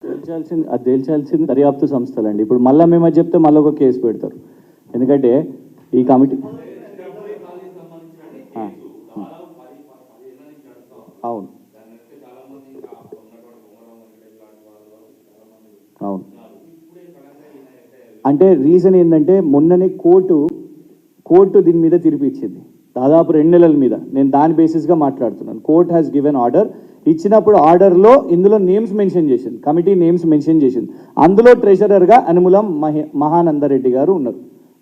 తేల్చాల్సింది దర్యాప్తు సంస్థలండి. ఇప్పుడు మళ్ళీ మేము అది చెప్తే మళ్ళీ ఒక కేసు పెడతారు. ఎందుకంటే ఈ కమిటీ అవును అవును అంటే రీజన్ ఏంటంటే మొన్ననే కోర్టు దీని మీద తీర్పు ఇచ్చింది దాదాపు 2 నెలల మీద. నేను దాని బేసిస్గా మాట్లాడుతున్నాను. Court has given order. ఇచ్చినప్పుడు ఆర్డర్లో ఇందులో నేమ్స్ మెన్షన్ చేసింది, కమిటీ నేమ్స్ మెన్షన్ చేసింది. అందులో ట్రెజరర్గా అనుములం మహానందరెడ్డి గారు ఉన్నారు.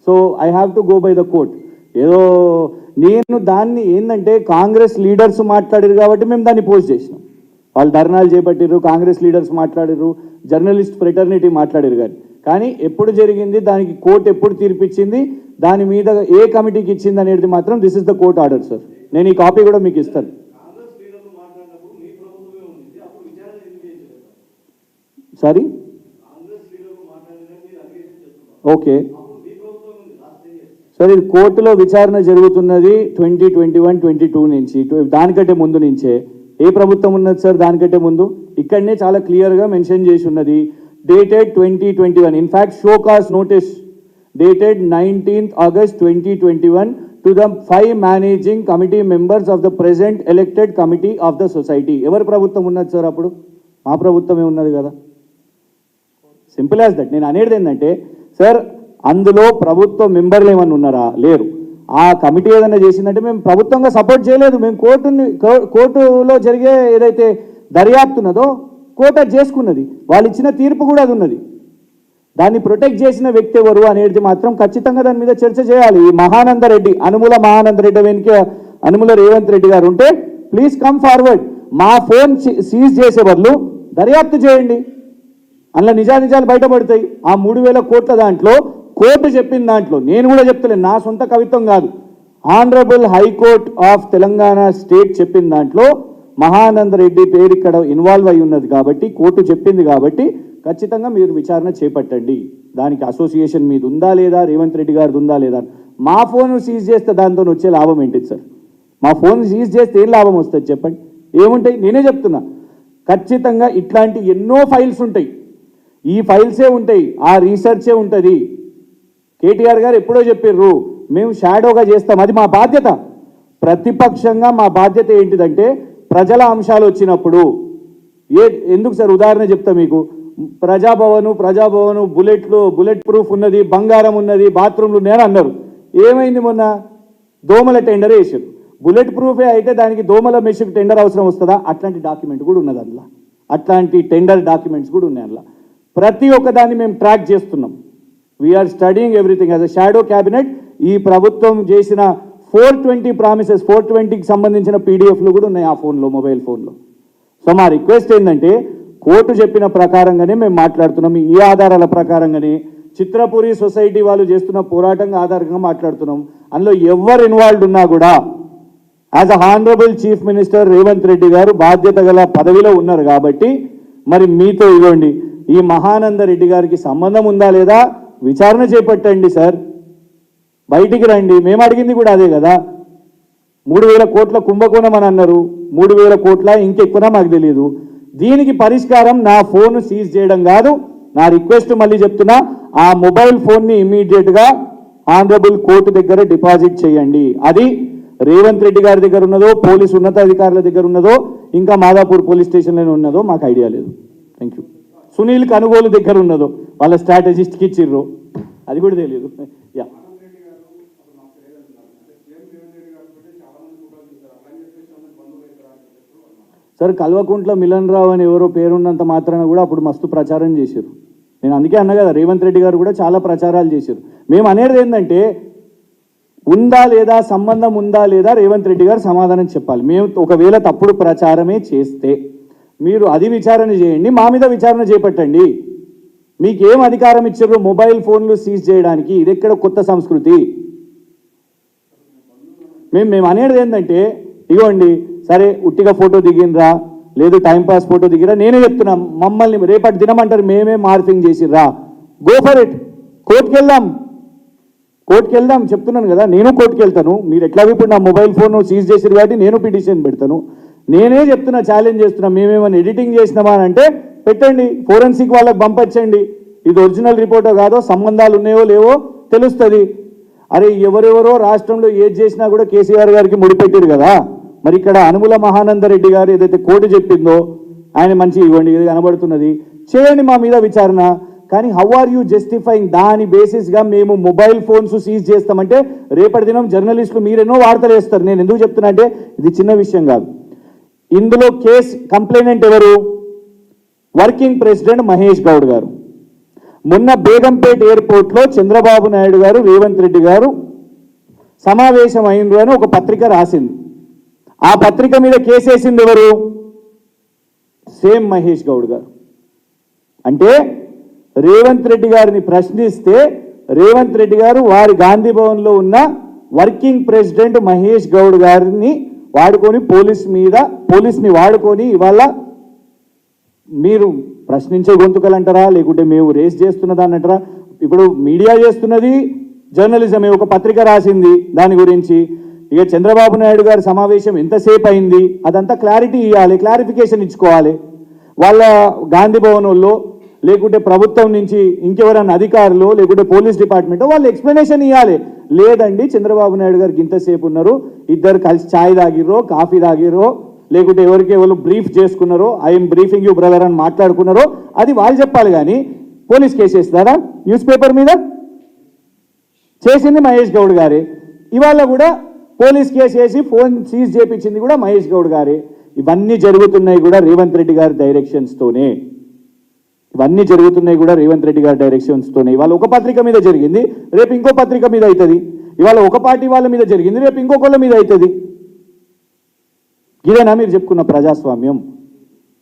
So I have to go by the court. ఏదో నేను దాన్ని ఏంటంటే కాంగ్రెస్ లీడర్స్ మాట్లాడారు కాబట్టి మేము దాన్ని పోస్ట్ చేసినాం. వాళ్ళు ధర్నాలు చేపట్టారు, కాంగ్రెస్ లీడర్స్ మాట్లాడారు, జర్నలిస్ట్ ఫ్రెటర్నిటీ మాట్లాడారు. కానీ ఎప్పుడు జరిగింది, దానికి కోర్టు ఎప్పుడు తీర్పిచ్చింది, దాని మీద ఏ కమిటీకి ఇచ్చింది అనేది మాత్రం this is the court order sir. నేను ఈ కాపీ కూడా మీకు ఇస్తాను. సారీ ఓకే సార్, ఇది కోర్టులో విచారణ జరుగుతున్నది 2021-22 నుంచి, దానికంటే ముందు నుంచే. ఏ ప్రభుత్వం ఉన్నది సార్ దానికంటే ముందు? ఇక్కడనే చాలా క్లియర్గా మెన్షన్ చేసి ఉన్నది, dated 2021. In fact show cause notice dated 19th August 2021 to the 5 managing committee members of the present elected committee of the society. ఎవరి ప్రభుత్వం ఉన్నది సార్ అప్పుడు? మా ప్రభుత్వమే ఉన్నది కదా. Simple as that. నేను అనేది ఏంటంటే సార్, అందులో ప్రభుత్వ మెంబర్లు ఏమన్నా ఉన్నారా? లేరు. ఆ కమిటీ ఏదైనా చేసిందంటే మేము ప్రభుత్వంగా సపోర్ట్ చేయలేదు. మేము కోర్టులో జరిగే ఏదైతే దర్యాప్తు ఉన్నదో కోర్టు అది చేసుకున్నది. వాళ్ళు ఇచ్చిన తీర్పు కూడా అది ఉన్నది. దాన్ని ప్రొటెక్ట్ చేసిన వ్యక్తి ఎవరు అనేది మాత్రం ఖచ్చితంగా దాని మీద చర్చ చేయాలి. ఈ మహానందరెడ్డి, అనుముల మహానందరెడ్డి వెనుక అనుముల రేవంత్ రెడ్డి గారు ఉంటే ప్లీజ్ కమ్ ఫార్వర్డ్. మా ఫోన్ సీజ్ చేసే బదులు దర్యాప్తు చేయండి, అందులో నిజానిజాలు బయటపడతాయి. ఆ 3,000 కోట్ల దాంట్లో కోర్టు చెప్పిన దాంట్లో, నేను కూడా చెప్తలేను, నా సొంత కవిత్వం కాదు, honourable high court of Telangana state చెప్పిన దాంట్లో మహానందరెడ్డి పేరు ఇక్కడ ఇన్వాల్వ్ అయి ఉన్నది కాబట్టి, కోర్టు చెప్పింది కాబట్టి ఖచ్చితంగా మీరు విచారణ చేపట్టండి. దానికి అసోసియేషన్ మీద ఉందా లేదా, రేవంత్ రెడ్డి గారిది ఉందా లేదా. మా ఫోన్ సీజ్ చేస్తే దాంతో వచ్చే లాభం ఏంటిది సార్? మా ఫోన్ సీజ్ చేస్తే ఏం లాభం వస్తుంది చెప్పండి? ఏముంటాయి? నేనే చెప్తున్నా, ఖచ్చితంగా ఇట్లాంటి ఎన్నో ఫైల్స్ ఉంటాయి. ఈ ఫైల్సే ఉంటాయి, ఆ రీసెర్చే ఉంటుంది. కేటీఆర్ గారు ఎప్పుడో చెప్పారు, మేము షాడోగా చేస్తాం, అది మా బాధ్యత. ప్రతిపక్షంగా మా బాధ్యత ఏంటిదంటే ప్రజల అంశాలు వచ్చినప్పుడు ఎందుకు సార్, ఉదాహరణ చెప్తా మీకు. ప్రజాభవను బుల్లెట్ ప్రూఫ్ ఉన్నది, బంగారం ఉన్నది, బాత్రూమ్లు ఉన్నాయని అన్నారు. ఏమైంది? మొన్న దోమల టెండర్ వేసారు. బుల్లెట్ ప్రూఫే అయితే దానికి దోమల మెషిన్ టెండర్ అవసరం వస్తుందా? అట్లాంటి డాక్యుమెంట్ కూడా ఉన్నది అందులో, అట్లాంటి టెండర్ డాక్యుమెంట్స్ కూడా ఉన్నాయి అందులో. ప్రతి ఒక్క దాన్ని మేము ట్రాక్ చేస్తున్నాం. We're studying everything as a shadow cabinet. ఈ ప్రభుత్వం చేసిన 420 ప్రామిసెస్, 420కి సంబంధించిన పీడిఎఫ్లు కూడా ఉన్నాయి ఆ ఫోన్లో, మొబైల్ ఫోన్లో. సో మా రిక్వెస్ట్ ఏంటంటే కోర్టు చెప్పిన ప్రకారంగానే మేము మాట్లాడుతున్నాం. ఈ ఆధారాల ప్రకారంగానే చిత్రపురి సొసైటీ వాళ్ళు చేస్తున్న పోరాటంగా ఆధారంగా మాట్లాడుతున్నాం. అందులో ఎవరు ఇన్వాల్వ్ ఉన్నా కూడా as a honourable chief minister Revanth Reddy గారు బాధ్యత గల పదవిలో ఉన్నారు కాబట్టి, మరి మీతో ఇవ్వండి, ఈ మహానందరెడ్డి గారికి సంబంధం ఉందా లేదా విచారణ చేపట్టండి సార్. బయటికి రండి. మేము అడిగింది కూడా అదే కదా. 3,000 కోట్ల కుంభకోణం అని అన్నారు. 3,000 కోట్ల ఇంకెక్కువనా మాకు తెలియదు. దీనికి పరిష్కారం నా ఫోన్ సీజ్ చేయడం కాదు. నా రిక్వెస్ట్ మళ్ళీ చెప్తున్నా, ఆ మొబైల్ ఫోన్ని ఇమ్మీడియట్గా ఆనరబుల్ కోర్టు దగ్గర డిపాజిట్ చేయండి. అది రేవంత్ రెడ్డి గారి దగ్గర ఉన్నదో, పోలీసు ఉన్నతాధికారుల దగ్గర ఉన్నదో, ఇంకా మాదాపూర్ పోలీస్ స్టేషన్లోనే ఉన్నదో మాకు ఐడియా లేదు. Thank you. సునీల్ కనుగోలు దగ్గర ఉన్నదో, వాళ్ళ స్ట్రాటజిస్ట్కి ఇచ్చిర్రు, అది కూడా తెలియదు. యా సార్, కల్వకుంట్ల మిలన్ రావు అని ఎవరో పేరున్నంత మాత్రాన కూడా అప్పుడు మస్తు ప్రచారం చేశారు. నేను అందుకే అన్నా కదా, రేవంత్ రెడ్డి గారు కూడా చాలా ప్రచారాలు చేశారు. మేము అనేది ఏంటంటే ఉందా లేదా, సంబంధం ఉందా లేదా, రేవంత్ రెడ్డి గారు సమాధానం చెప్పాలి. మేము ఒకవేళ తప్పుడు ప్రచారమే చేస్తే మీరు అది విచారణ చేయండి, మా మీద విచారణ చేపట్టండి. మీకేం అధికారం ఇచ్చారు మొబైల్ ఫోన్లు సీజ్ చేయడానికి? ఇది ఎక్కడ కొత్త సంస్కృతి? మేము అనేది ఏంటంటే, ఇగోండి సరే, ఉట్టిగా ఫోటో దిగినరా, లేదు టైంపాస్ ఫోటో దిగిరా, నేనే చెప్తున్నా, మమ్మల్ని రేపటి దినమంటారు మేమే మార్ఫింగ్ చేసిర్రా, గో ఫర్ ఇట్. కోర్టుకి వెళ్దాం చెప్తున్నాను కదా. నేను కోర్టుకి వెళ్తాను. మీరు ఎట్లా ఇప్పుడు నా మొబైల్ ఫోన్ సీజ్ చేసిరు కాబట్టి నేను పిటిషన్ పెడతాను. నేనే చెప్తున్నా, ఛాలెంజ్ చేస్తున్నా, మేమేమైనా ఎడిటింగ్ చేసినామా అని అంటే పెట్టండి, ఫోరెన్సిక్ వాళ్ళకి పంపించండి. ఇది ఒరిజినల్ రిపోర్టో కాదో, సంబంధాలు ఉన్నాయో లేవో తెలుస్తుంది. అరే ఎవరెవరో రాష్ట్రంలో ఏది చేసినా కూడా కేసీఆర్ గారికి ముడిపెట్టారు కదా. మరి ఇక్కడ అనుముల మహానందరెడ్డి గారు ఏదైతే కోర్టు చెప్పిందో ఆయన మంచి ఇవ్వండి, ఇది కనబడుతున్నది, చేయండి మా మీద విచారణ. కానీ హౌ ఆర్ యూ జస్టిఫైయింగ్? దాని బేసిస్గా మేము మొబైల్ ఫోన్స్ సీజ్ చేస్తామంటే రేపటి దినం జర్నలిస్టులు మీరెన్నో వార్తలు వేస్తారు. నేను ఎందుకు చెప్తున్నా అంటే ఇది చిన్న విషయం కాదు. ఇందులో కేసు కంప్లైనెంట్ ఎవరు? వర్కింగ్ ప్రెసిడెంట్ మహేష్ గౌడ్ గారు. మొన్న బేగంపేట ఎయిర్పోర్ట్లో చంద్రబాబు నాయుడు గారు, రేవంత్ రెడ్డి గారు సమావేశం అయినరు అని ఒక పత్రిక రాసింది. ఆ పత్రిక మీద కేసేసింది ఎవరు? సేమ్ మహేష్ గౌడ్ గారు. అంటే రేవంత్ రెడ్డి గారిని ప్రశ్నిస్తే రేవంత్ రెడ్డి గారు వారి గాంధీ భవన్లో ఉన్న వర్కింగ్ ప్రెసిడెంట్ మహేష్ గౌడ్ గారిని వాడుకొని పోలీస్ని వాడుకొని ఇవాళ మీరు ప్రశ్నించే గొంతుకలు అంటారా, లేకుంటే మేము రేస్ చేస్తున్నదాన్ని అంటారా? ఇప్పుడు మీడియా చేస్తున్నది జర్నలిజమే, ఒక పత్రిక రాసింది దాని గురించి. ఇక చంద్రబాబు నాయుడు గారి సమావేశం ఎంతసేపు అయింది అదంతా క్లారిటీ ఇవ్వాలి, క్లారిఫికేషన్ ఇచ్చుకోవాలి. వాళ్ళ గాంధీ భవనంలో లేకుంటే ప్రభుత్వం నుంచి ఇంకెవరైనా అధికారులు లేకుంటే పోలీస్ డిపార్ట్మెంట్ వాళ్ళు ఎక్స్ప్లెనేషన్ ఇవ్వాలి. లేదండి చంద్రబాబు నాయుడు గారికి ఇంతసేపు ఉన్నారు, ఇద్దరు కలిసి ఛాయ్ తాగిర్రో కాఫీ తాగిర్రో లేకుంటే ఎవరికి ఎవరు బ్రీఫ్ చేసుకున్నారో, ఐఎమ్ బ్రీఫింగ్ యూ బ్రదర్ అని మాట్లాడుకున్నారో అది వాళ్ళు చెప్పాలి. కానీ పోలీస్ కేసు వేస్తారా? న్యూస్ పేపర్ మీద చేసింది మహేష్ గౌడ్ గారే. ఇవాళ కూడా పోలీస్ కేసు వేసి ఫోన్ సీజ్ చేయించింది కూడా మహేష్ గౌడ్ గారే. ఇవన్నీ జరుగుతున్నాయి కూడా రేవంత్ రెడ్డి గారి డైరెక్షన్స్తోనే. ఇవన్నీ జరుగుతున్నాయి కూడా రేవంత్ రెడ్డి గారి డైరెక్షన్స్తోనే. ఇవాళ ఒక పత్రిక మీద జరిగింది, రేపు ఇంకో పత్రిక మీద అవుతుంది. ఇవాళ ఒక పార్టీ వాళ్ళ మీద జరిగింది, రేపు ఇంకొకళ్ళ మీద అవుతుంది. ఇదేనా మీరు చెప్పుకున్న ప్రజాస్వామ్యం?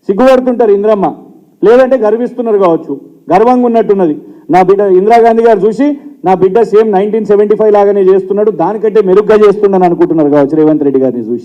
సిగ్గుపడుతుంటారు ఇంద్రమ్మ, లేదంటే గర్విస్తున్నారు కావచ్చు, గర్వంగా ఉన్నట్టున్నది. నా బిడ్డ ఇందిరాగాంధీ గారు చూసి నా బిడ్డ సేమ్ 1975 లాగానే చేస్తున్నాడు, దానికంటే మెరుగ్గా చేస్తున్నాను అనుకుంటున్నారు కావచ్చు రేవంత్ రెడ్డి గారిని చూసి.